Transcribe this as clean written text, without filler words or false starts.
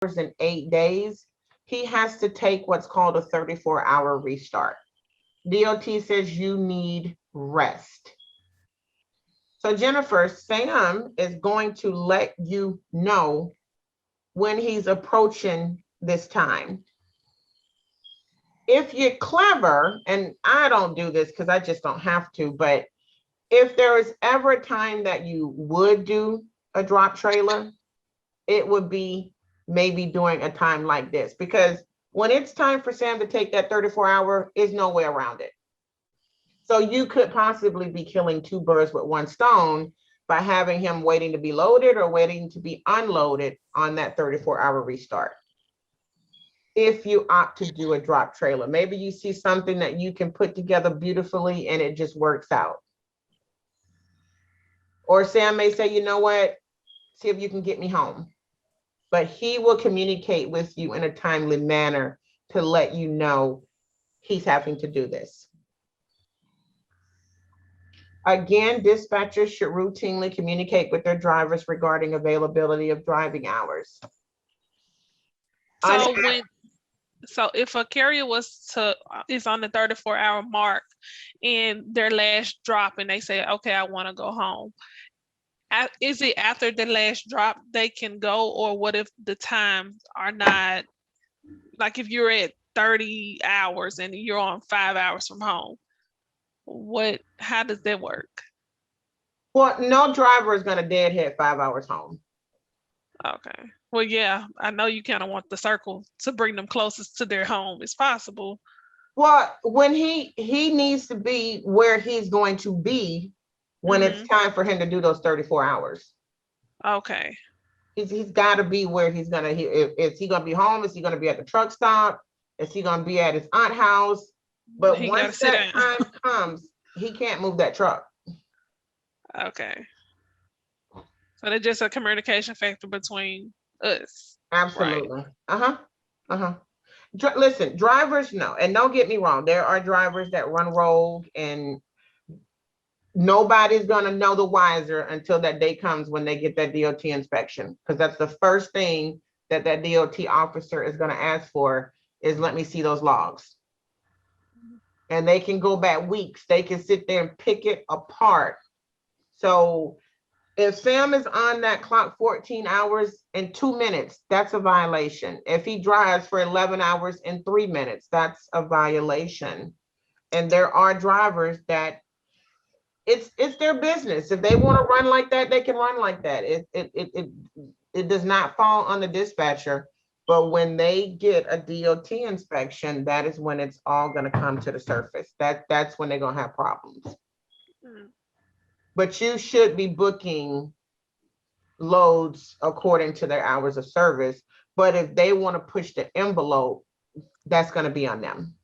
in 8 days, he has to take what's called a 34-hour restart. DOT says you need rest. So Jennifer, Sam is going to let you know when he's approaching this time. If you're clever, and I don't do this because I just don't have to, but if there is ever a time that you would do a drop trailer, it would be maybe during a time like this, because when it's time for Sam to take that 34-hour, there's no way around it. So you could possibly be killing two birds with one stone by having him waiting to be loaded or waiting to be unloaded on that 34-hour restart. If you opt to do a drop trailer, maybe you see something that you can put together beautifully and it just works out. Or Sam may say, you know what, see if you can get me home. But he will communicate with you in a timely manner to let you know he's having to do this. Again, dispatchers should routinely communicate with their drivers regarding availability of driving hours. So if a carrier is on the 34-hour mark and their last drop and they say, okay, I want to go home, is it after the last drop they can go? Or what if the times are not, like if you're at 30 hours and you're on 5 hours from home, how does that work? Well, no driver is going to deadhead 5 hours home. Okay. Well, yeah, I know you kind of want the circle to bring them closest to their home as possible. Well, when he needs to be where he's going to be when it's time for him to do those 34 hours. Okay. He's got to be where he's going to, is he going to be home? Is he going to be at the truck stop? Is he going to be at his aunt's house? But once that time comes, he can't move that truck. Okay. So they're just a communication factor between us. Absolutely. Right? Listen, drivers know, and don't get me wrong, there are drivers that run rogue and nobody's going to know the wiser until that day comes when they get that DOT inspection, because that's the first thing that DOT officer is going to ask for is, let me see those logs. And they can go back weeks. They can sit there and pick it apart. So if Sam is on that clock 14 hours and 2 minutes, that's a violation. If he drives for 11 hours and 3 minutes, that's a violation. And there are drivers that it's their business. If they want to run like that, they can run like that. It does not fall on the dispatcher. But when they get a DOT inspection, that is when it's all going to come to the surface. That's when they're going to have problems. But you should be booking loads according to their hours of service. But if they want to push the envelope, that's going to be on them.